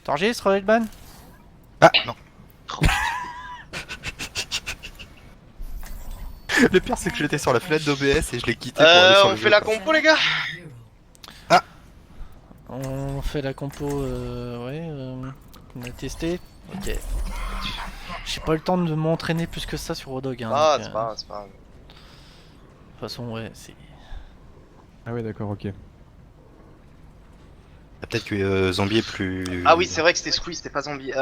T'enregistres, Redman? Ah non. Le pire c'est que j'étais sur la fenêtre d'OBS et je l'ai quitté pour aller sur le On jeu. fait la compo les gars. On fait la compo, ouais, on a testé. Ok. J'ai pas eu le temps de m'entraîner plus que ça sur Rodog. Hein, Ah, donc, c'est pas grave, c'est pas grave. de toute façon, ouais, c'est. Ah ouais d'accord, ok. Ah, peut-être que Zombie est plus... Ah oui, c'est vrai que c'était Squeeze, c'était pas Zombie.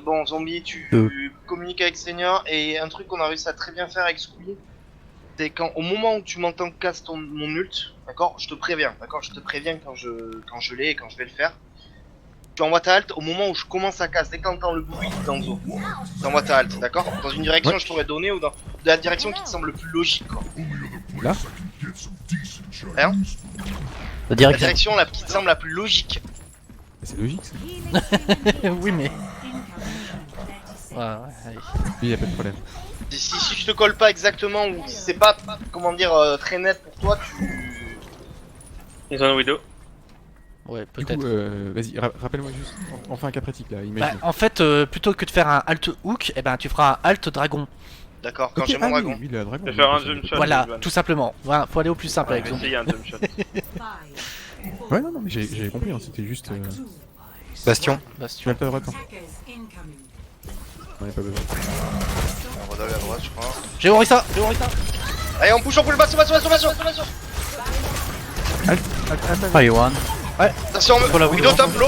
Bon, Zombie, tu communiques avec Senior et un truc qu'on a réussi à très bien faire avec Squeeze, c'est quand au moment où tu m'entends casse mon ult, d'accord, je te préviens, d'accord, je te préviens quand je l'ai et quand je vais le faire. Tu envoies ta halte au moment où je commence à casse, dès que t'entends le bruit d'Anzo. Tu envoies ta halte, d'accord, dans une direction que je t'aurais donnée ou dans de la direction qui te semble le plus logique, quoi. Là Hein La La direction qui te semble la plus logique. C'est logique ça. Oui, mais. Ouais, ouais, allez. Oui, y a pas de problème. Si je te colle pas exactement ou si c'est pas, comment dire, très net pour toi, tu... Ils ont un Widow. Ouais, Du peut-être. coup, vas-y, rappelle-moi juste. On fait un cas pratique là, Bah, imagine. en fait, plutôt que de faire un alt hook, eh ben, tu feras un alt dragon. D'accord, quand Ok, j'ai mon dragon. Oui, le dragon. Je vais faire un oui, jump shot. Voilà, Ridwan. tout simplement. Voilà, faut aller au plus simple avec Je vais Zombie. essayer un jump shot. Ouais, non, mais j'ai compris, hein, c'était juste. Bastion. Tu Bastion. vas pas droite, hein. On est pas besoin. On va aller à droite, je crois. J'ai Orisa. Allez, on push bastion. Taiwan. Attention, Widow top, low.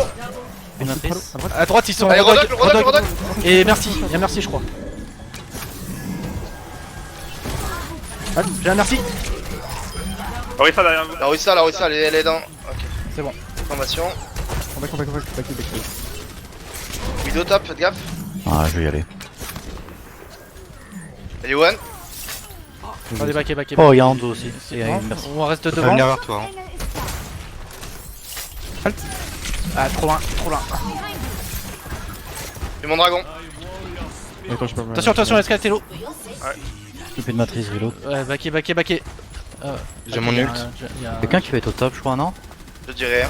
Une À matrice. droite. À droite, ils sont. Allez, Rodog. Et merci, il y a merci, je crois. Ah, j'ai un merci. Orisa derrière vous. La Orisa, elle est dans. Ok, C'est bon. formation. On back. Widow top, faites gaffe. Ah, je vais y aller. Elle est one. Allez, backé. Oh, il y a Ando aussi. C'est Et, bon. merci. On reste Je peux devant. venir vers toi. Hein. Ah, trop loin. J'ai mon dragon. Attends, je peux pas. Attention, Escatello. Je fais une matrice reload. Ouais, backé. J'ai mon ult. Quelqu'un qui va être au top, je crois, non? Je dirais.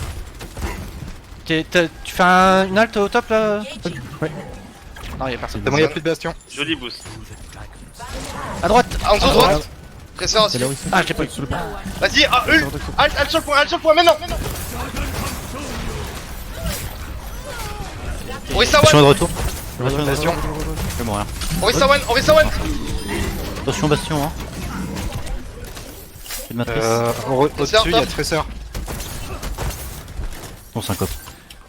Tu fais une halte au top là? Ouais. Non, y'a personne. C'est bon, y'a plus de bastion. Joli boost. À droite. Anzo droite. Presseur aussi. C'est là aussi. Ah, j'ai pas eu. Sur le pont. Vas-y, ult. Alt sur le point, maintenant. Orisa Attention one. de retour. Bastion. Je vais mourir. Orisa one. Attention, bastion, hein. J'ai une matrice. Au-dessus, y'a Tresseur. Non, syncope.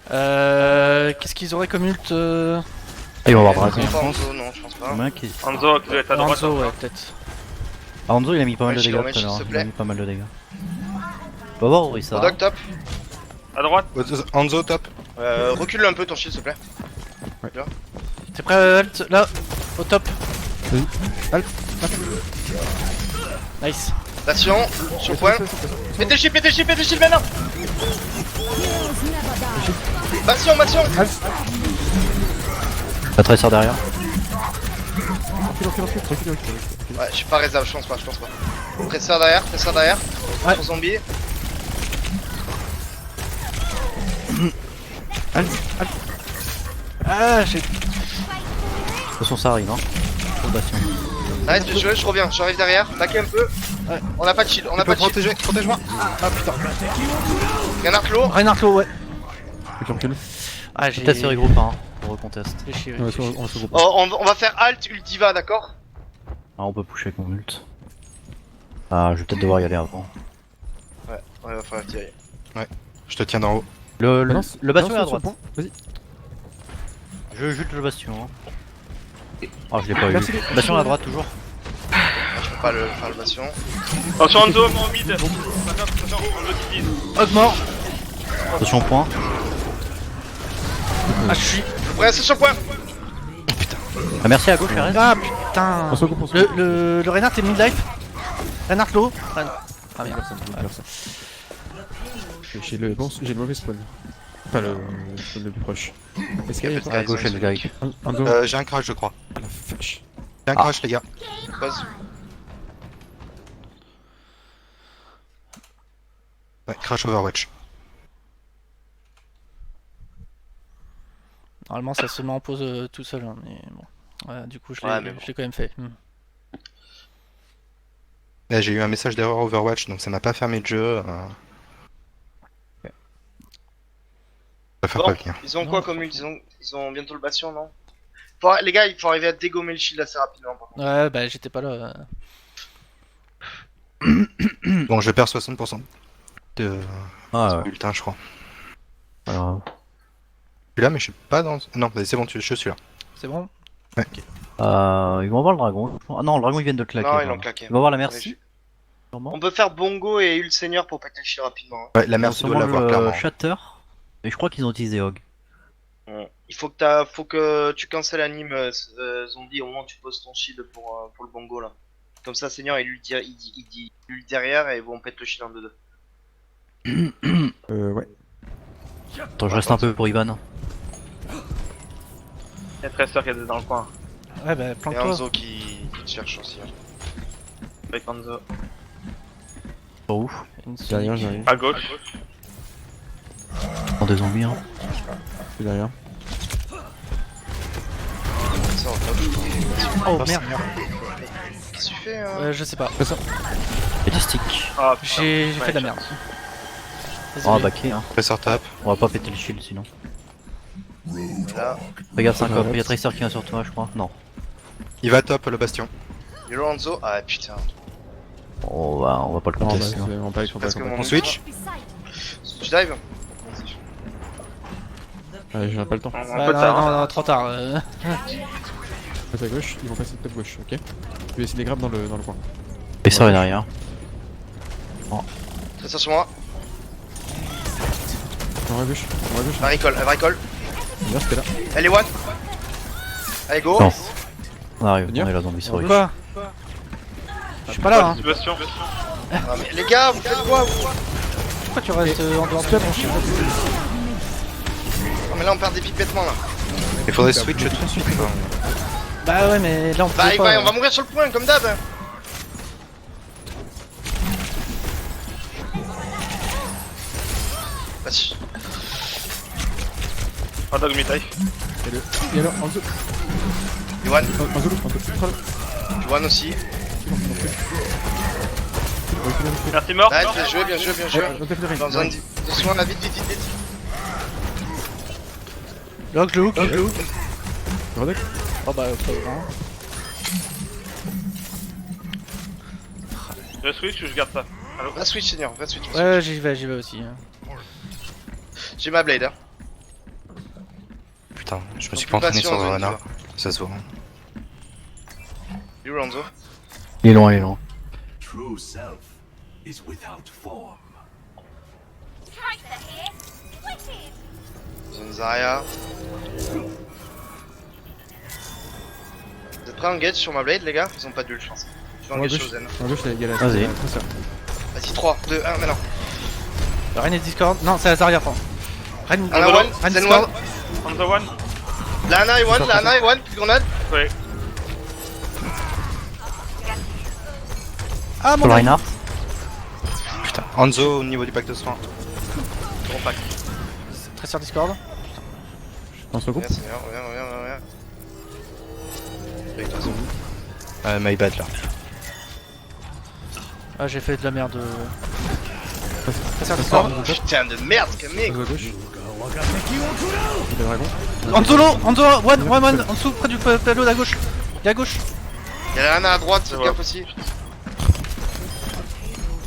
Qu'est-ce qu'ils auraient comme ult Ah, il va y avoir dragon, Pas je pense. Anzo, non, je pense pas. Combien qui... Anzo qui doit être à droite. Hanzo, ouais, peut-être. Ah, Anzo, il a mis pas mal de Ouais, dégâts Shiro, tout à l'heure. s'il te Il a plaît. mis pas mal de dégâts. On va voir où il ça. Rodog top. À droite. Anzo top. Recule un peu ton shield, s'il te plaît. T'es prêt, alt là? Au top. Vas-y. Halt. Nice. Bastion, sur le point. Mettez le shield maintenant. Bastion. La tresseur derrière. Recule. Ouais, je suis pas réserve, je pense pas. Presseur derrière. Ouais. Sur zombie. Ah, j'ai. De toute façon, ça arrive, hein. Sur le bastion. Nice, bien joué, je reviens, j'arrive derrière. Back un peu. Ouais. On a pas de shield, Tu peux protéger, protège-moi. Reinhardt low. Reinhardt low, ouais. Recule. Ah, j'ai. Peut-être se regroupe, hein. On reconteste. J'ai chié, On ouais. va se regrouper. Oh, on va faire alt ultiva, d'accord? Ah, on peut pusher avec mon ult. Ah, je vais peut-être devoir y aller avant. Ouais, va falloir tirer. Je te tiens d'en haut. Le Balance bastion est à sur le droite. pont. Vas-y. Je jute le bastion. Hein. Oh, je l'ai pas eu. Merci. Bastion à droite toujours. Je peux pas le faire le bastion. Attention Anzo, en mid. Attention, Anzo qui vise. Hog mort. Attention au point. Ah, je suis. Ouais, c'est sur le point. Ah, merci à gauche, Arrête. Ah, putain. On se regroupe, on se regroupe. Le Reinhardt est mid-life. Reinhardt low. Ah, merde. Personne. J'ai le mauvais spawn. Pas le plus proche. Est-ce qu'il y a pas À gauche, elle guy. Ando. J'ai un crash, je crois. Ah la vache. J'ai un crash, les gars. Pause. Ouais, crash Overwatch. Normalement, ça se met en pause tout seul, hein, mais bon. Ouais, du coup, je l'ai Ouais, mais bon. je l'ai quand même fait. Là, j'ai eu un message d'erreur Overwatch, donc ça m'a pas fermé le jeu. Je préfère Bon, pas venir. ils ont Non, quoi je comme m'en ult? Ils ont bientôt le bastion, non? Les gars, il faut arriver à dégommer le shield assez rapidement. Par contre. Ouais, bah j'étais pas là. Bon, je perds 60% de Ah ouais. bulletin, je crois. Alors, Je suis là, mais je suis pas dans. Non, mais c'est bon, je suis là. C'est bon? ils vont voir le dragon. Ah non, le dragon ils viennent de le claquer. Non, ils pardon. l'ont claqué. Ils vont voir la merci. On peut faire Bongo et Ult Seigneur pour péter le shield rapidement. Hein. Ouais, la merde, tu dois Sûrement l'avoir, le clairement. Shatter. Et je crois qu'ils ont utilisé Hog. Il faut que tu cancelles anime zombie au moment où tu poses ton shield pour le Bongo là. Comme ça, Seigneur il dit Ult derrière et on pète le shield en 2-2. Ouais. Attends, je reste un peu pour Ivan. Il y a Tracer qui est dans le coin. Ouais, bah Et planque-toi. Hanzo qui te cherche aussi. Hein. Avec Hanzo. Pas où? Une Derrière, j'arrive. À gauche. Dans des zombies, hein. Je suis derrière. Ça, en top. Oh merde! Qu'est-ce que tu fais hein Je sais pas. Il y a des sticks. Ah, putain. J'ai Ouais, fait de la merde. On va Désolé. backer, hein. Professeur tape. On va pas péter le shield sinon. Là, Regarde, 5 il y a Tracer qui vient sur toi, je crois. Non. Il va top le bastion. Yellow Hanzo. Ah putain. On va pas le Non, bah, contester. c'est hein. vraiment pas, ils sont pas Parce que contents. mon On switch. Tu dives J'ai pas le temps. Un Ah, peu non, tard. non, hein. non, trop tard. Passe à gauche, ils vont passer top gauche, ok? Je vais essayer de les grab dans le coin. Tracer est derrière. Fais ça sur moi. On va à gauche, on va à gauche. Elle bricole. Bien, c'était là. Elle est one. Allez go. Non. On arrive, Venir on est là zombie, sorry. Quoi? Je suis pas là, hein. Bastion. Ah, mais les gars, vous faites quoi vous Pourquoi tu restes en dehors de ton chien? Non mais là on perd des pipettements là. Il faudrait switch tout de suite. quoi. Bah ouais, mais là on Bah peut pas. on va mourir sur le point comme d'hab. Vas-y. Hot dog mi-taille. Et alors, en dessous, Yuan, en dessous, Yuan aussi. Merci mort. Ouais, mort. bien joué, bien joué, bien joué. on t'a fait le Dans un de soin là, vite, vite, vite, vite. Lock, le hook. Redec. Oh bah, pas vraiment. Je switch ou je garde ça? Allô? Va switch Seigneur, va switch. Ouais, j'y vais aussi. hein. J'ai ma blade hein. Putain, je me suis Donc, pas entraîné passion, sur le zone, renard. tu Ça se voit. You Ranzo. Il est loin, il est loin. True self is without form. Zone Zarya. Vous êtes prêts à engage sur ma blade les gars? Ils ont pas d'ult je pense. Je vais En engage gauche, sur Zen. en gauche, il y a la Vas-y. Tracer. Vas-y 3, 2, 1, maintenant. Reine et Discord. Non, c'est Azaria, pardon. Reine, Ana one, Reine Zen Discord. one. Hanzo one. Lana et one, Lana et one, plus de grenade. Ouais. Ah mon Pour le Reinhardt. Putain, Hanzo au niveau du pack de soins. Gros pack. Très sur Discord. On se regroupe. Reviens Seigneur, reviens. Avec toi, Zen. My bad là. Ah, j'ai fait de la merde. Très sur Passe Discord. à gauche, Putain de merde, ce mec. passe à gauche. Il y a des dragons. Hanzo, one, en dessous, près du payload à gauche. Il est à gauche. Y'a Lana à droite, Je gaffe vois. aussi.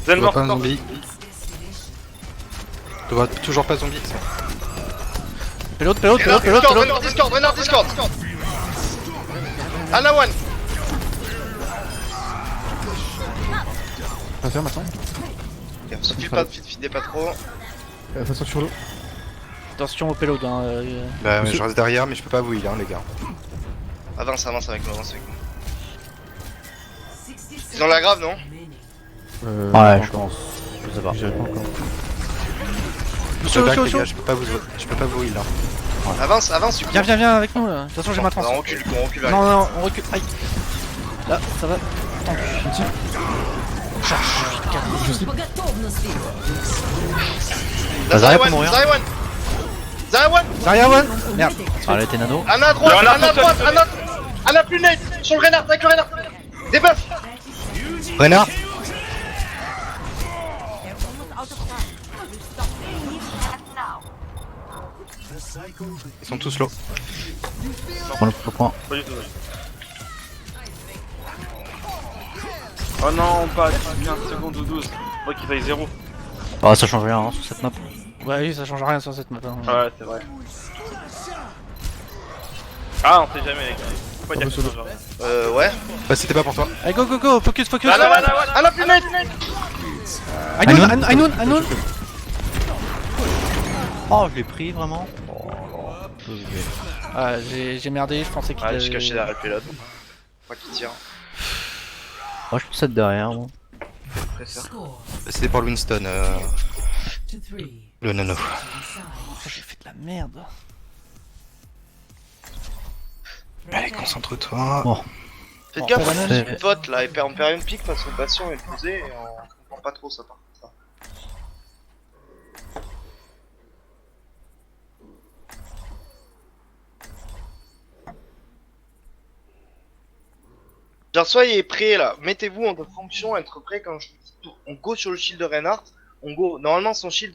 Zen Je vois mort. pas un mort. zombie. Je vois toujours pas zombie. Payload. Discord. Ana one. Tracer maintenant. Filez pas trop. Façon sur l'eau. Attention au payload. Hein. Bah, Monsieur- je reste derrière, mais je peux pas vous heal, hein, les gars. Avance avec nous, Ils ont la grave, non? Ouais, je pense. Je sais pas. J'avais pas encore. Je back, les chaud. gars, je peux pas vous heal. Hein. Avance, tu Viens avec nous. De toute façon, j'ai ma trans. On recule, Non, on recule. Aïe. Là, ça va. Zarya peut mourir. Zawan. Zarya one. Merde. Allez, t'es nano. Anna à droite, Il y en a Anna à tout droite, seul. Anna. Anna plus net. Sur le Reinhardt, avec le Reinhardt. Débuff. Renard. The cycle Ils sont tous low. Prends le point. Pas du tout. Oh non, pas 15 secondes ou 12. Moi qui faille 0. Ah, ça change rien hein, sur cette map. Ouais, oui, ça change rien sur cette map. Hein. Ouais, c'est vrai. Ah, on sait jamais, les gars. Faut pas dire que ça change rien. Ouais. Bah c'était pas pour toi. Allez, go, go, go, focus, focus. Anna, Anna, Anna. Anna plus net. Aynoun. Oh, je l'ai pris vraiment. Ah, j'ai merdé, je pensais qu'il Ah, je suis caché derrière le pilote. Pas qu'il tire. Oh, je peux être derrière moi. C'était pour le Winston, le nano. Oh, j'ai fait de la merde. Allez, concentre-toi. Bon. Faites Bon, gaffe, pas on la se neige. pote là, et on perd une pique parce que Bastion est posé et on comprend pas trop ça par contre. Genre soyez prêts là, mettez-vous en fonction, être prêt quand je on go sur le shield de Reinhardt, on go, normalement son shield,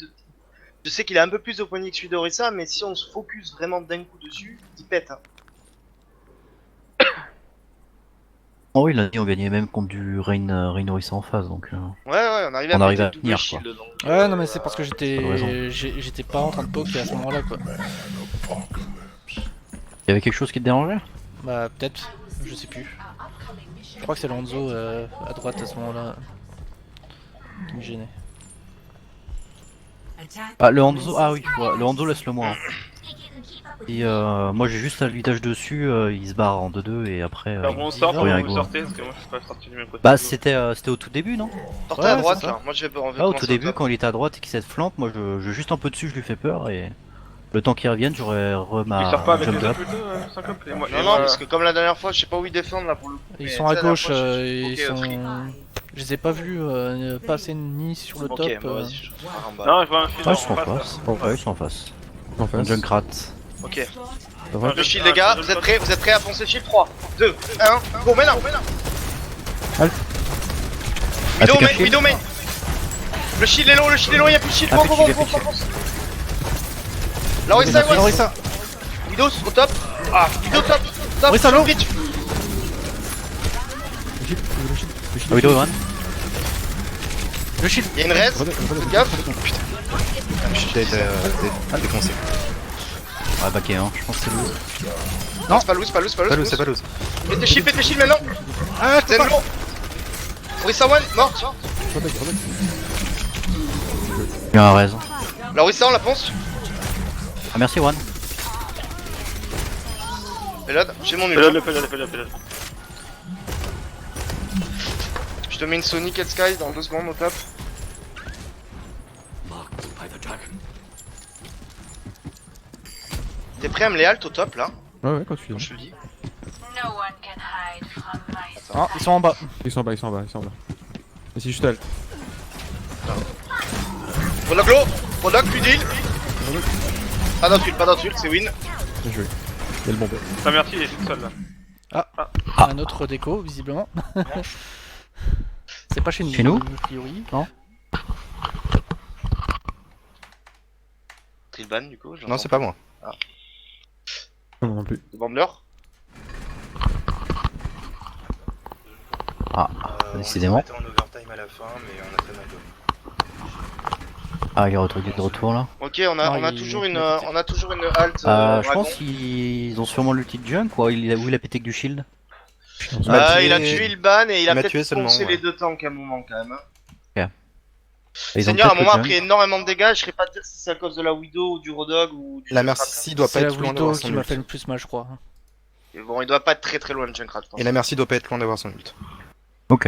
je sais qu'il a un peu plus de poignée que celui d'Orisa, mais si on se focus vraiment d'un coup dessus, il pète. Hein. Oh oui, là, on gagnait même contre du Rain Orisa en face donc. Ouais, on arrivait On à arrive péter à le double tenir, shield donc. Ouais, non, mais c'est parce que Pas de raison. j'étais pas en train de poke à ce moment-là, quoi. Y'avait quelque chose qui te dérangeait? Bah, peut-être, je sais plus. Je crois que c'est Lonzo à droite à ce moment-là qui me gênait. Ah, le Hanzo, ah oui, ouais, le Hanzo laisse-le moi. Hein. Et moi j'ai juste un levitage dessus, il se barre en 2-2 et après. Alors on sort, rien vous go. sortez, parce que moi je suis pas sorti du même côté. Bah c'était au tout début non? Sortez Ouais, à droite c'est ça. là, moi je vais Ah au tout début quand il était à droite et qu'il s'est flanque, moi je juste un peu dessus je lui fais peur et le temps qu'il revienne j'aurais Il sort pas avec les jump autres up. plutôt, Syncop et moi. Non, non, parce que comme la dernière fois, je sais pas où ils défendent là pour le coup. Ils mais sont la à dernière gauche, fois, ils ok, free. sont... Je les ai pas vus passer ni sur le top. Ok, bah vas-y, je pars en bas. Non, je vois un shield Ouais en ils sont en face. face. Ouais ils sont en face. En Un face. Junkrat. Ok, Ça va le shield les gars, vous êtes prêts à foncer le shield 3, 2, 1, go, maintenant Widow main Le shield est long, y'a plus de shield, Ah, go, plus de shield, plus de fonce Larissa, Orisa, Widow au top. Ah, Widow top, Orisa low. pitch. Ah oui, one. le shield. Y'a une res, faites gaffe. J'ai été défoncé. Ouais backé hein, je pense que c'est lui. Non, c'est pas loose, Pas loose, c'est pas loose. Faites tes shields maintenant. Ah, je peux Zen pas. low. Orisa one, mort. Il y a un raison. Larissa, on la ponce. Ah merci one. Pelade, j'ai mon Pelade, ult. pelade. Je te mets une Sonic at Sky dans 2 secondes au top. marked by the dragon. T'es prêt à me les halt au top là? Ouais, quand tu Quand viens. je te le dis. No one can hide from my Ah, ils sont en bas. Ils sont en bas. Et c'est juste elle. Product low, product, plus d'heal. Pas d'intule, c'est win. Bien joué. Il y a le bombe. Ah merci, il est tout seul là. Un autre déco, visiblement. C'est pas chez nous. Chez nous a priori. Non. Trilban du coup, Non, c'est pas moi. Non, non plus. Bambler. Ah, décidément. On est en overtime à la fin, mais on a fait mal. Ah il est de retour là. Ok, on a il- toujours il une a pété. on a toujours une halt Je dragon. pense qu'ils ont sûrement l'ulti de junk quoi, où il a pété que du shield. Il m'a Il a tué- tué Ilban et il a il m'a tué peut-être seulement, foncé ouais. les 2 tanks à un moment quand même. Et ils ont Seigneur, à un peut-être moment le a pris junk. énormément de dégâts, je serais pas dire si c'est à cause de la Widow ou du Rodog ou du La Junkrat, Mercy doit pas C'est la être loin Widow d'avoir son qui m'a ult. fait le plus mal, je crois. hein. Et bon, il doit pas être très loin de Junkrat, je pense. Et la Mercy doit pas être loin d'avoir son ult. Ok.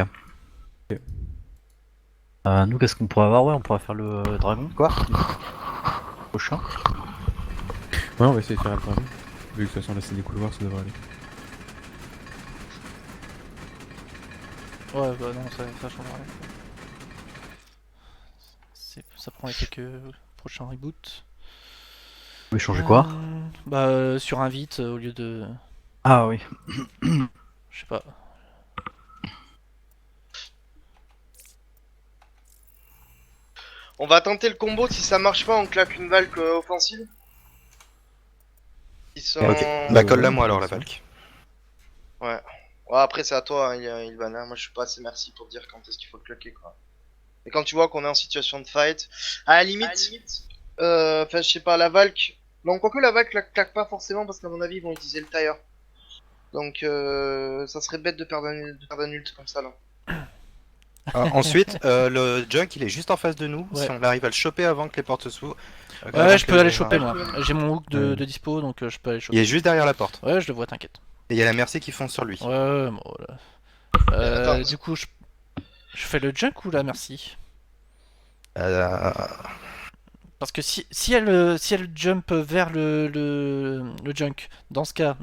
Nous qu'est-ce qu'on pourrait avoir? Ouais on pourrait faire le dragon. Quoi? Prochain. Ouais, on va essayer de faire un dragon. Vu que de toute façon, là, c'est des couloirs, ça devrait aller. Ouais, bah non, ça change rien. Ça prend effet que prochain reboot. pouvez changer quoi? Bah, sur invite au lieu de. Ah oui. Je sais pas. On va tenter le combo, si ça marche pas, on claque une Valk offensive. Ils sont... Ok. Bah colle-la moi alors la Valk. Ouais. Ouais, après c'est à toi, hein, Ilvan. Hein. Moi je suis pas assez merci pour dire quand est-ce qu'il faut le claquer quoi. Et quand tu vois qu'on est en situation de fight, à la limite, enfin je sais pas, la Valk. Non, quoique la Valk la claque pas forcément parce qu'à mon avis ils vont utiliser le tire. Donc ça serait bête de perdre un ult comme ça là. Ensuite, le Junk il est juste en face de nous. Ouais. Si on arrive à le choper avant que les portes s'ouvrent. Ouais, je peux aller choper moi. J'ai mon hook de dispo donc je peux aller Il choper. est juste derrière la porte. Ouais, je le vois, t'inquiète. Et il y a la Mercy qui fonce sur lui. Ouais, bon, voilà. Attends. Du coup, je fais le junk ou la merci? Parce que si elle jump vers le junk, dans ce cas,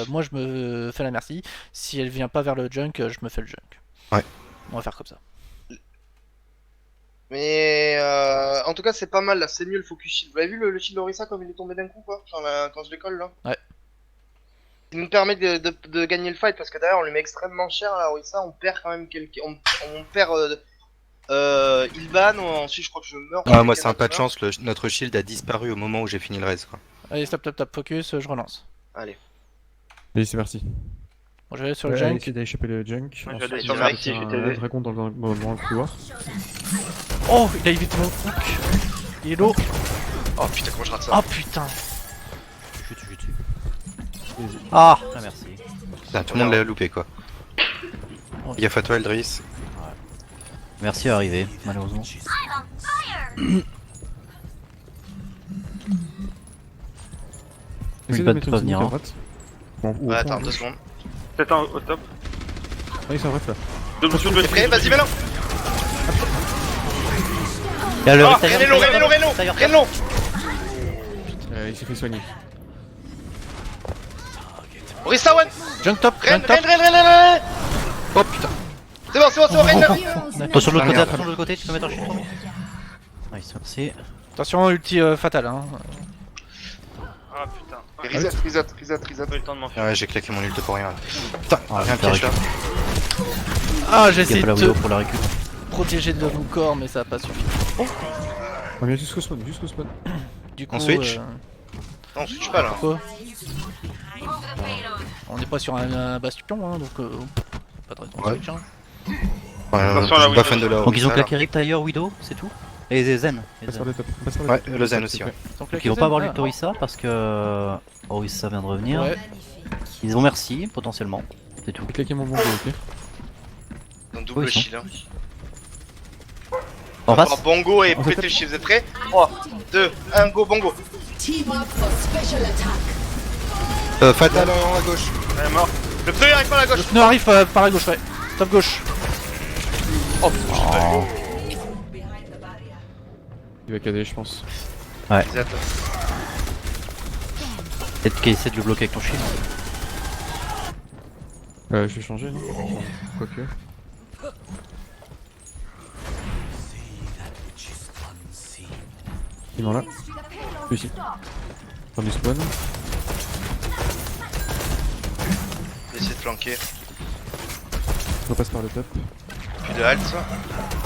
moi je me fais la merci. Si elle vient pas vers le junk, je me fais le junk. Ouais. On va faire comme ça. Mais en tout cas c'est pas mal là, c'est mieux le focus shield. Vous avez vu le shield Orisa comme il est tombé d'un coup quoi, genre, quand je décolle là. Ouais. Il nous permet de gagner le fight parce que derrière on lui met extrêmement cher là, Orisa, on perd quand même on perd Ilban, ensuite je crois que je meurs. Ah, moi c'est un pas de chance, notre shield a disparu au moment où j'ai fini le race quoi. Allez, stop, focus, je relance. Allez. Allez, c'est parti. Bon, je vais aller sur le Allez, junk. essayez d'aller choper le junk. Ouais, Ensuite, j'allais sur on le va Mike, faire je un t'ai aidé. dragon dans le couloir. Oh, il a évité mon hook. Il est low. Oh putain comment je rate ça. Oh putain. Je suis dessus. Ah, merci. Putain, tout le monde l'a loupé quoi. Ouais. Gaffe à toi Eldris. Merci à arriver, malheureusement. Essayez Ilban de mettre peut pas une venir, smoke à hein. droite. Bon, ou au Ouais fond, attends à 2 gauche. secondes. Peut-être au top. Ah, ils sont bref là. Double sur le T'es prêt? Vas-y maintenant. Il y a le Ah, Retail, Reno, Reno. Il s'est fait soigner. Orisa one. Junk top, Ren. Oh putain. C'est bon, Ren. Attention de l'autre côté, Merde. attention de l'autre côté, tu peux mettre un shield pour moi. Nice, merci. Attention, ulti fatal. Hein. Ah putain. Reset. J'ai pas eu le temps de m'enfuir. Ouais, j'ai claqué mon ult pour rien. Putain, Ah, rien super piège là. Ah, j'ai essayé Gaffe à la de Widow te pour la récup. protéger de mon corps, mais ça a pas suffi. On vient jusqu'au spawn, Du coup, On switch Non, on switch pas là. quoi On n'est pas sur un bastion, hein, donc pas de raison de Ouais. switch. Hein. Attention à la je suis pas Widow. fan de la Donc ils ont Orisa, claqué Riptire, Widow, c'est tout. Et Zen. Et Passe Zen. par le top. Passe par le Ouais, top. le Zen aussi, ouais. Donc, Donc ils vont pas avoir l'Utorisa parce que Orisa vient de revenir. Ouais. Ils ont merci potentiellement. C'est tout. J'ai claqué mon bongo, ok. Un double ils sont- shield. Hein. En face. Oh, bongo et En fait- péter le shield, vous êtes prêts? 3, 2, 1, go bongo. Fatal en à gauche. Elle est mort. Le pneu il arrive pas à la gauche. Le pneu arrive par la gauche, ouais. Top gauche. Oh putain. Il va cader, je pense. Reset. Peut-être qu'il essaie de le bloquer avec ton shield. Je vais changer, non? Quoique. Il est là. Ici. Prends du spawn. J'ai essayé de flanquer. Je repasse par le top. Plus de halt.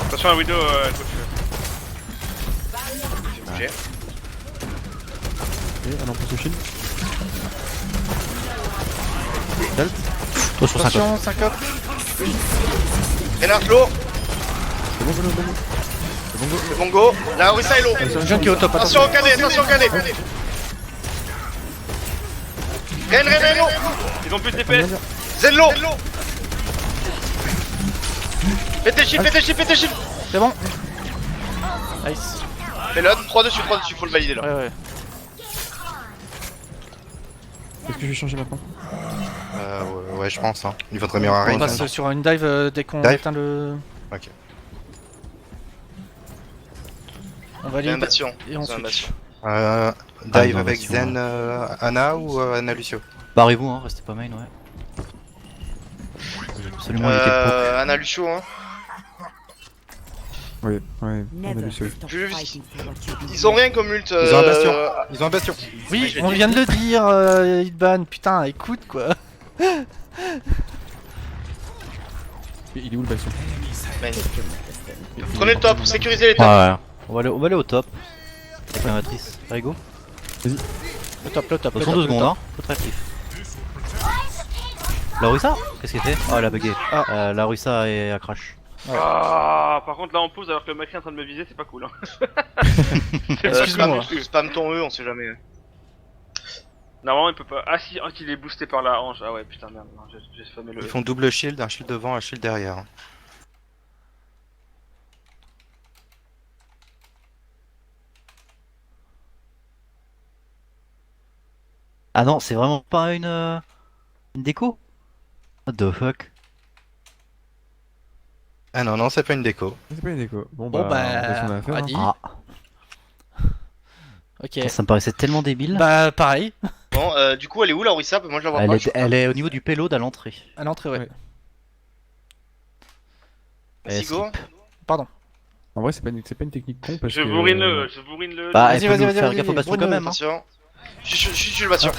Attention à la Widow à gauche. J'ai bougé. Et un pousse au shield. Toi sur 50. Attention, syncope. Reinhardt low. C'est bon, bon, bon. Le bongo. La Orisa est low. Le junk est au top, Attention attention. au cadet, attention au cadet. Ren low. Ils ont plus de DPS. Zen low. Pété shield. C'est bon. Nice. Et là, 3 dessus, faut le valider là. Ouais, ouais. Est-ce que je vais changer maintenant? Ouais, je pense. Hein. Il faudrait mieux On arrêter. passe sur une dive dès qu'on Dive éteint le. Ok. C'est On un valide bastion. et on C'est un switch. bastion. Dive non, avec bastion, Zen Anna ou Anna Lucio? Barrez-vous, hein, restez pas main, ouais. Absolument éviter le poke. Anna Lucio, hein. Ouais, on a Never vu ça. stop Je- fighting for what you believe. Ils ont rien comme ult. Ils ont un bastion. Ils ont un bastion. Oui, je on l'ai vient de le dire, Ilban, putain, écoute quoi. Il est où le bastion? Prenez le top, sécurisez les Ouais, tops. ouais. On va aller au top. Avec la matrice. Allez, go. Le top, le top. Dans le 2 top, le secondes, top. hein. Faut être actif. La Ruissa? Qu'est-ce qu'elle fait? Oh, elle a bugué. Ah. La Ruissa est à crash. Ah, par contre là on pose alors que le mec est en train de me viser, c'est pas cool. Hein. Excuse-moi. Spam ton E, on sait jamais. Normalement il peut pas. Ah si, il est boosté par la hanche. Ah ouais, putain merde, non, j'ai spammé le. Ils font double shield, un shield devant, un shield derrière. Ah non, c'est vraiment pas une déco? What the fuck? Ah non, non, c'est pas une déco. C'est pas une déco. Bon Bon, bah, on fait son bah, affaire. on a Hein. dit. Ah, Ok. ça me paraissait tellement débile. Bah, pareil, Bon, du coup, elle est où la Orisa? Moi je la vois Elle pas. est, elle est au niveau du payload à l'entrée. à l'entrée, ouais. Ouais. Vas-y, go. En vrai, c'est pas une technique con parce Je que. bourrine le, je bourrine le. Bah, Vas-y, elle peut vas-y, nous vas-y, faire vas-y, gaffe au baston brûle-le, quand même. Hein. Attention. Je suis le bastion.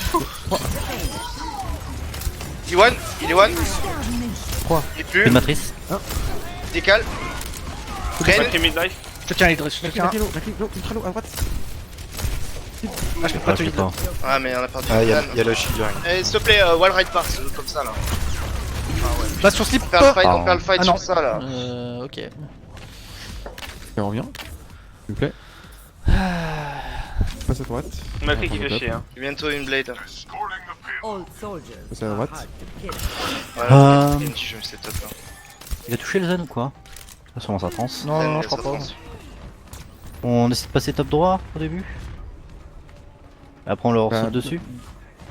Il est one, il est one. Quoi? Il est Une plus. matrice. Décale. Traîne. Mec est mid-life. Je te tiens, Idriss, je te tiens. Ultra low, à droite. Ah, je peux pas Ah, te je sais lead. pas. Ah, mais on a perdu. Ah, il y Dan. a le shield derrière. Eh, s'il te plaît, wall ride par comme ça là. Bah, sur slip. On perd le fight, Ah, on perd le fight ah, non. sur ça là. Ok. Et on revient. S'il vous plaît. Passe à droite. Mec qui fait chier. Hein. Bientôt une blade. All soldiers Passe à are droite. hard to kill. Ouais, Genji, je me setup là. Il a touché le zen ou quoi? De toute façon, ça trans. Non, non, Dan, je crois ça pas. fonce. On essaie de passer top droit au début. Et après on leur Bah, saute dessus.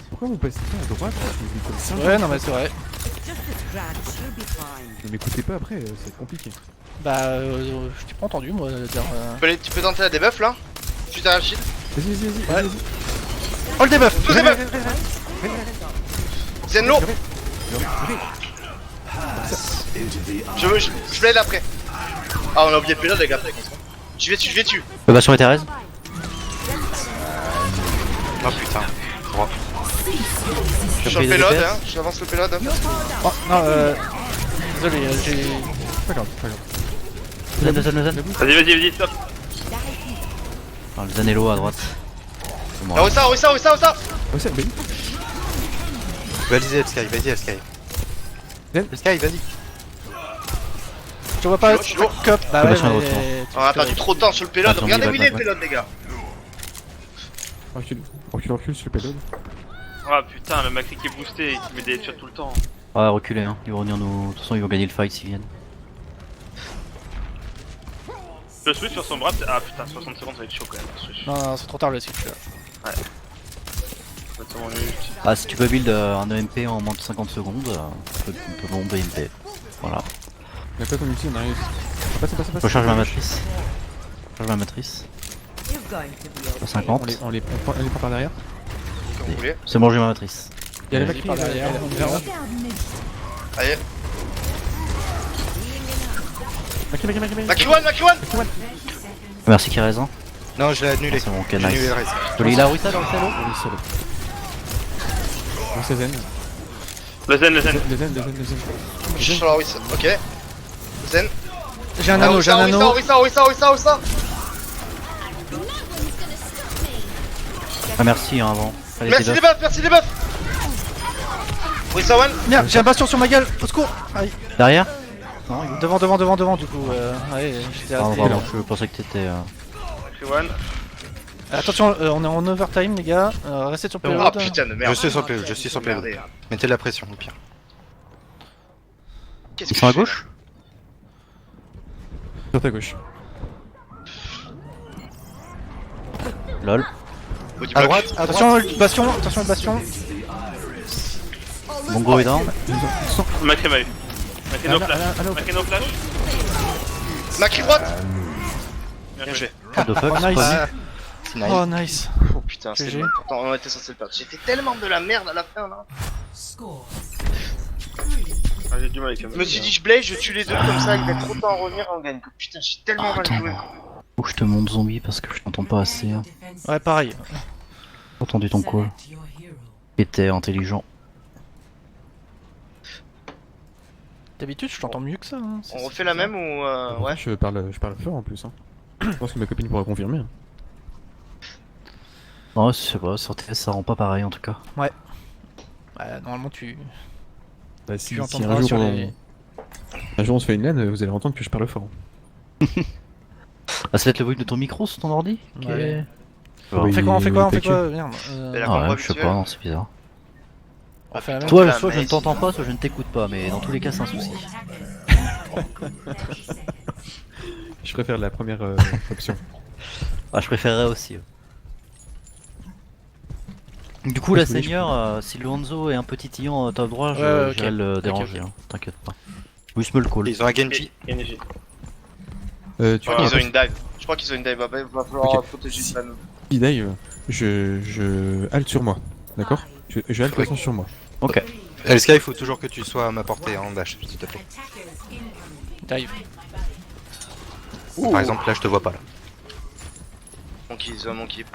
Pourquoi vous passez pas à droite? Vous me connaissez Ouais, non, mais c'est vrai. It's just a scratch, you'll be fine. Ne m'écoutez pas après, c'est compliqué. Bah, je t'ai pas entendu, moi, dire. Tu peux tenter la debuff là? Juste derrière le shield. Vas-y. Oh, le debuff! Tout debuff! Zenlo! Je blade après. Ah, on a oublié de pilote les gars. Je vais dessus. Le bastion est Thérèse. Oh putain. Je suis sur le payload, hein. J'avance le payload. Oh, non, désolé, j'ai. Pas grave. Le zen. Vas-y, stop. Ah, le zen est low à droite. C'est moi. Orisa! Oh, c'est belle. Vas-y, Sky, vas-y, Sky. Sky, vas-y. Je vois pas. Je suis lourd. Cop, bah Le ouais, bastion est mais. retour. On a perdu trop de temps sur le payload. Attends, Regardez il où il va est pas. le payload, les gars. Recule sur le payload. Ah putain, le mec qui est boosté, il met des headshots tout le temps. Ouais, reculez, hein. Ils vont venir nous. De toute façon, ils vont gagner le fight s'ils viennent. Le switch sur son bras, ah putain, 60 secondes ça va être chaud quand même. Le switch. Non, non, c'est trop tard le switch là. Ça va être mon ult. Ah, si tu peux build un EMP en moins de 50 secondes, on peut bomber EMP. Voilà. Il a pas ton ulti, on arrive. Passe. Faut charger ma matrice. Charge ma matrice. You're going to be okay. 50. On les prend par derrière. Comme vous voulez. C'est bon, j'ai ma matrice. Il y a la Vas-y, Macri par derrière. Allez. Macri. Macri one! Merci Kirez. Hein. Non, je l'ai annulé. C'est bon, ok, J'ai annulé nice. le reste. Joli, la Ruissa dans le salaud. On c'est zen. Le zen. Le zen. Je suis sur la Orisa. Ok. Zen. J'ai un anneau, j'ai un anneau. Orisa. Ah, merci hein, avant. Allez, Merci t'es des buff. buffs, merci des buffs. Orisa one. Merde, j'ai un bastion sur ma gueule, au secours! Aïe. Derrière. Devant, du coup. Ouais, j'étais Pardon, resté. pardon, je pensais que t'étais. Macri one. Attention, on est en overtime, les gars. Restez sur le Ah payload. putain de merde. Je suis sur le payload, je suis sur le payload. Merdé. Mettez la pression, au pire. Qu'est-ce Ils que sont à je fais, gauche. Sur ta gauche. Lol. là Body À block. droite, à droite. Attention, le bastion. Mon go est down. Macri m'a eu. Macri no flash. allô. Macri no flash. Macri droite. Bien Bien joué. joué. What the fuck, Oh, c'est nice. pas C'est nice. Oh, nice. Oh putain, c'est GG. bon. Pourtant, on était censé le perdre. J'ai fait tellement de la merde à la fin là. Score 3 Ah, j'ai du mal avec Je me suis dit, je blaze, je tue les deux comme ça, ils mettent trop de temps à revenir et on gagne. Putain, j'ai tellement mal joué. Faut que je te monte zombie parce que je t'entends pas assez. Hein. Ouais, pareil. J'ai entendu ton call. Était intelligent. D'habitude, je t'entends mieux que ça. Hein. On refait la même ou ouais. Je parle fort en plus. Hein. Je pense que ma copine pourra confirmer. Hein. Non, je sais pas, sur TS ça rend pas pareil en tout cas. Ouais, normalement, tu Bah, si entendras un jour, sur les... un jour on se fait une LAN, vous allez entendre que je parle fort. Ah, ça va être le bruit de ton micro sur ton ordi qui Ouais. est- On fait quoi, Merde. Et la Ah combo ouais, je sais habituelle. pas, non, c'est bizarre. On fait la même. Toi, la soit je ne messe. t'entends pas, soit je ne t'écoute pas, mais dans tous les cas, c'est un souci. Je préfère la première option. Ah, je préférerais aussi. Du coup, Ouais, la je voulais- seigneur, si le Hanzo est un peu titillant top droit, Ouais, ok. j'irai le déranger, hein, t'inquiète pas. Juste me le call. Ils ont un Genji. Genji. Je Tu crois vois, qu'ils ont une dive. Je crois qu'ils ont une dive. Va falloir Ok. protéger ça. si dive, je halte sur moi. D'accord je halte façon sur moi. Ok. LSK, il faut toujours que tu sois à ma portée en dash, s'il te plaît. Dive. Par exemple, là, je te vois pas là. Monkey, The Monkey.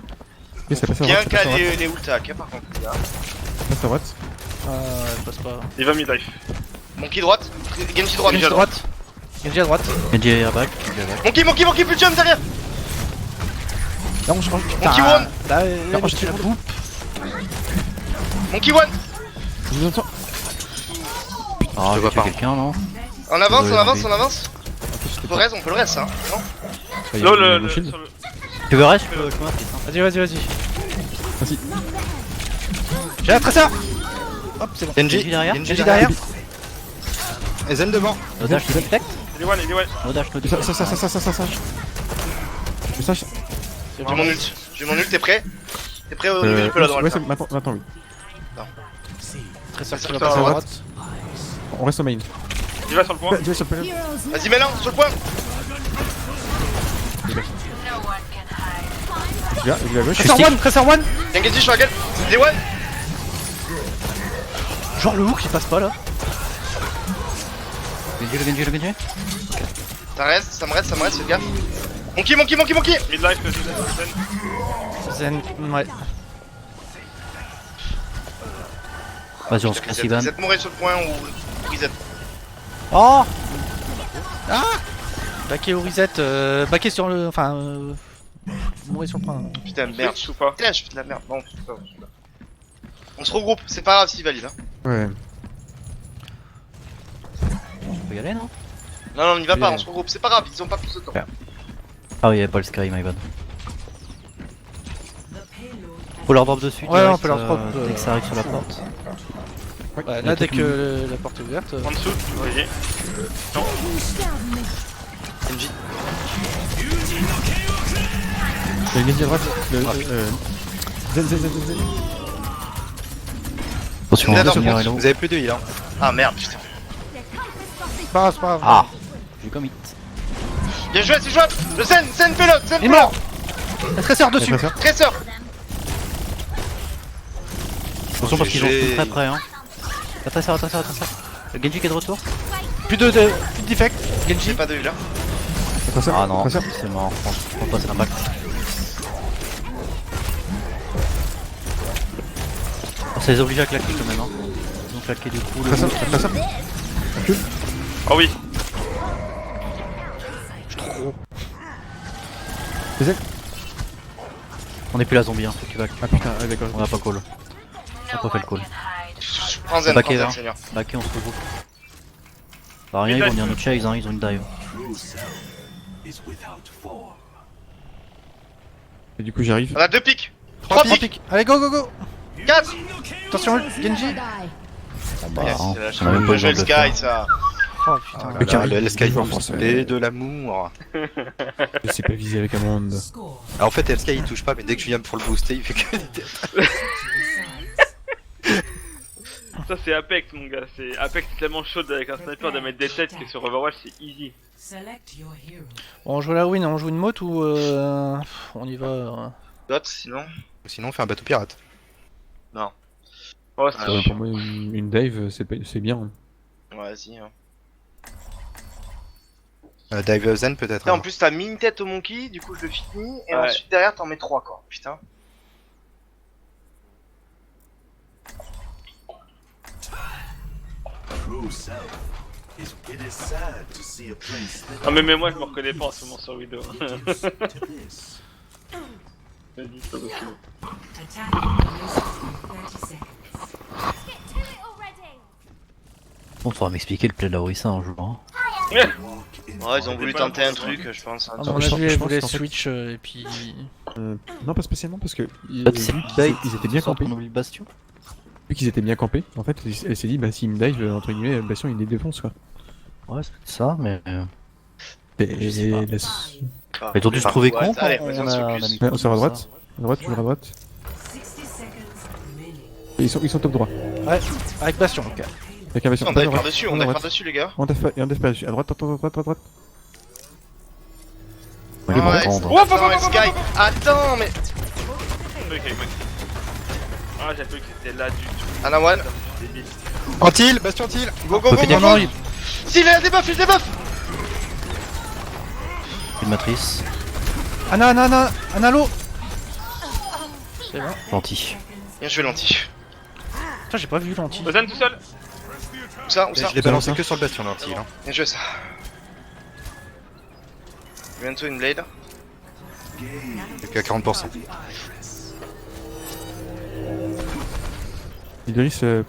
Et ça passe à Bien droite, ça passe à droite, calé les ultas, hein, par contre. Là. ça passe à droite. Elle passe pas. Il va mid-dive. Monkey droite. Genji droite. Genji à droite. Genji à droite. Genji à back, Genji à back. Monkey, plus de jump derrière. Non, je range. Monkey one. Là, Non, je tire la boupe. Monkey one. Je vous entends. Ah, te vois tu pas. quelqu'un, non On avance, Désolé, on avance, Zombie. on avance. On peut le reste, hein. Non. Il y a Là, le le shield. sur le. Tu veux reste, je peux m'appeler. Vas-y. Vas-y. J'ai la traceur. Hop, c'est bon. Genji derrière. Genji derrière. Et Zen devant. No dash, no deflect. Il est one, il est one. No dash, no Ça. deflect. Message. J'ai mon ult, t'es prêt? T'es prêt au niveau du pelot droit Ouais, c'est maintenant oui. Traceur qui Ça va passer à va. droite. On reste au main. Il va sur le point. Tu vas sur le planète. Vas-y, mets-le sur le point. No one can hide. Il est à gauche. Traceur one. Y'a un Genji sur la gueule. Il est one. Genre le hook il passe pas là. Le Genji. Ça me reste, fais gaffe. Monkey. Mid-life, Zen. Zen, ouais. Vas-y, on se casse Ivan. Vous êtes mourré sur le point ou reset. Oh. Baquet au reset. Baquet sur le. Enfin. Mourir sur le point. Putain, merde. Switch ou pas? Putain, je fais de la merde. Non, putain, on se regroupe, c'est pas grave s'il valide. Hein. Ouais. On peut y aller, non Non, on y va pas, Oui. on se regroupe, c'est pas grave, ils ont pas plus de temps. Ouais. Ah oui, y'avait pas le Sky, my bad. Faut leur drop dessus. Ouais, direct, on peut leur drop, dès que ça arrive sur la porte. Ouais, là dès que la porte est ouverte. En dessous, voyez. Non. Genji. Il y a une Genji à droite. Zen. Attention, Il est on dans va le venir monde. hello. Vous avez plus de heal, hein. Ah merde, putain. C'est pas grave. Ah j'ai commit. Bien joué, c'est jouable. Le Zen pilote, Il est mort. La traceur dessus. Tresseur. Attention parce qu'ils ont GG. tout très près, hein. Attention. Le Genji qui est de retour. Plus de defect. J'ai Genji. pas de U là. Ah non, c'est mort, je pense pas c'est un back. On s'est obligés à claquer quand même, hein. Ils ont claqué du coup le coup. Oh oui. On est plus la zombie, hein, faut que tu back. Ah putain, ouais, d'accord. On a pas call. No pas fait le one call. can hide. Prends Zen, Backé, prends Zen, hein. Seigneur. Backé, on se regroupe. Bah rien, ils vont venir nous chase, hein, ils ont une dive. Is without form. Et du coup, j'arrive. On a 2 pics. 3 3 pics. pics. Allez, go. 4. Attention, Genji. Bah, Yes, hein, c'est on a même pas bien eu joué le le temps de le Sky, faire. ça. Oh putain. Ah là là, le LSK joueur boost français. et de l'amour. Je sais pas viser avec un monde. Alors, en fait, LSK il touche pas, mais dès que je viens pour le booster, il fait que des têtes. Ça c'est Apex mon gars, c'est Apex c'est tellement chaud avec un sniper de mettre des têtes que sur Overwatch c'est easy. Bon, on joue la win, on joue une motte ou on y va. Dot, sinon. Sinon, on fait un bateau pirate. Oh, c'est Pour moi, une dive, c'est bien. Hein. Vas-y. Hein. Dive Zen peut-être. Et en plus, t'as mis une tête au monkey, du coup je le finis, et Ouais. ensuite derrière t'en mets 3 quoi. Putain. True self is it is sad to see a place that Ah mais moi je me reconnais pas en ce moment sur Widow. reduced to this. Vas-y, c'est possible. Bon, faudra m'expliquer le play de la Orisa un jour. Hein. Walk in Ouais, ils ont voulu pas tenter un bon, truc, je pense. hein. À je mon pense- avis, je elle pense voulait qu'en fait- switch et puis. Non, pas spécialement parce que ils, Peut-être c'est ils étaient bien campés. On oublie le bastion. Vu qu'ils étaient bien campés, en fait, elle s'est dit, bah s'il me dive, entre guillemets, Bastion il les défonce quoi. Ouais, c'est peut-être ça, mais. Et sais pas. Ah, Ils ont dû se enfin, trouver ouais, con quand allez, on vas-y, a, on se on a focus. mis Ouais, on comme sort à ça. droite, toujours à droite. Et ils sont top droit. Ouais, avec Bastion. Ok. Avec un Bastion. On Pas à dive droite, par-dessus, pas on à dive droite. par-dessus les gars. On dive par dessus. À droite, droite. On va Ouais, les prendre. Oh, Attends, Sky. Attends, mais. Ah j'ai cru que c'était là du tout. Anawan. Débile. Antil, Bastion Antil. Go go go go Non, non, go. S'il a des buffs, il debuff. Une matrice. Anna, l'eau. C'est bon. Gentil. Bien joué l'anti. Putain, j'ai pas vu l'anti. Ozan tout seul. Où ça, où ça? Je l'ai balancé que sur le Bastion l'Antil. Hein. Bien joué ça. Bientôt une blade. Et puis à 40%. Idris, est-ce que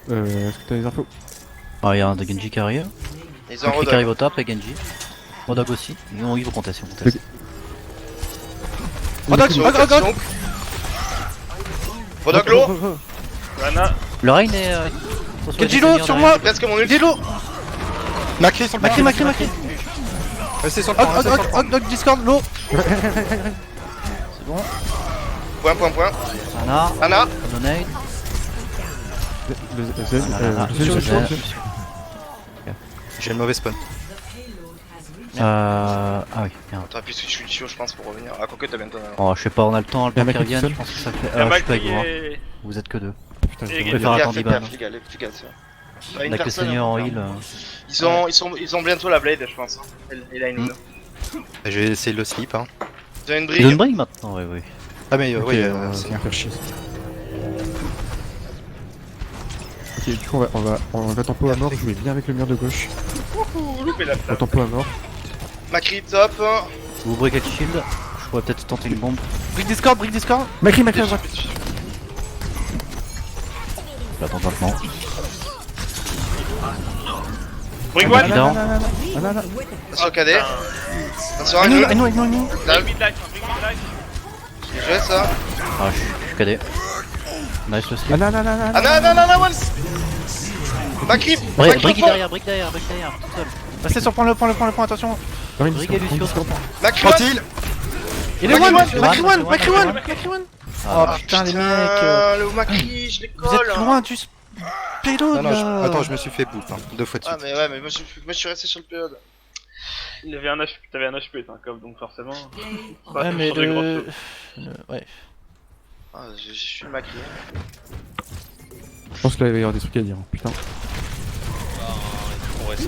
t'as des infos? Ah, il y a un de Genji qui arrive. Ils ont Un qui Rodog. arrive au top et Genji. Rodog aussi. Ils vont contester, ils vont contester. Rodog, Sur Rodog, Rodog. Rodog lourd. Anna. Le Rain est. Genji l'eau sur moi. Presque mon ult. Des l'eau. Macri sur le Macri. Restez sur le point, restez sur le point. Hog, Discord, l'eau. C'est bon. Point. Anna. Anna. Donate. Le Zen, J'ai le mauvais spawn. Ah oui, merde. T'aurais pu switch chaud, je pense, pour revenir. Ah, quoique t'as bientôt. Oh, je sais pas, on a le temps Y a un qui mec qui revienne, sonne je pense que ça fait. Il y a Je suis pas avec Macri vous, hein. et... Vous êtes que deux. Putain, Et je Je vais faire Fais attendre gaffe, Iban. fais gaffe, fais gaffe. T'as une Avec le personne, seigneur en hein. heal. Ils ont bientôt la blade, je pense. Et a une heal. Je vais essayer de le slip. Hein. Ils ont une Il donne brigue. bring maintenant, oui. Ah mais Ok, oui, ça va faire chier. Ok, du coup on va tempo à mort, jouer bien avec le mur de gauche. Loupé la On flamme. tempo à mort. Macri top. Vous ouvrez quel shield. Je pourrais peut-être tenter une bombe. Brick Discord. Macri à droite. J'attends maintenant. Bring one. Évident. Attention KD. Attention à une. Nous. Bring mid-life, bring mid-life. Bien joué ça. Ah, je suis cadet. Nice le slip. Anna, one. Macri. Brick derrière, tout seul. Restez sur le point, attention. Brick et Lucio. Macri one. Antil. Il est Macri one. one. Macri one. Oh Ah, putain, les mecs. Le Macri, je les Vous colle. êtes loin du payload Non, là. attends, je me suis fait boot. Hein, 2 fois de Ah suite. mais ouais, mais moi je suis resté sur le période. Il avait un HP, t'avais un HP, t'es un cob, donc forcément. Ouais, mais changer grand le. chose. Ouais. Ah, je suis le Macri. Je pense qu'il va y avoir des trucs à dire, putain. On reste.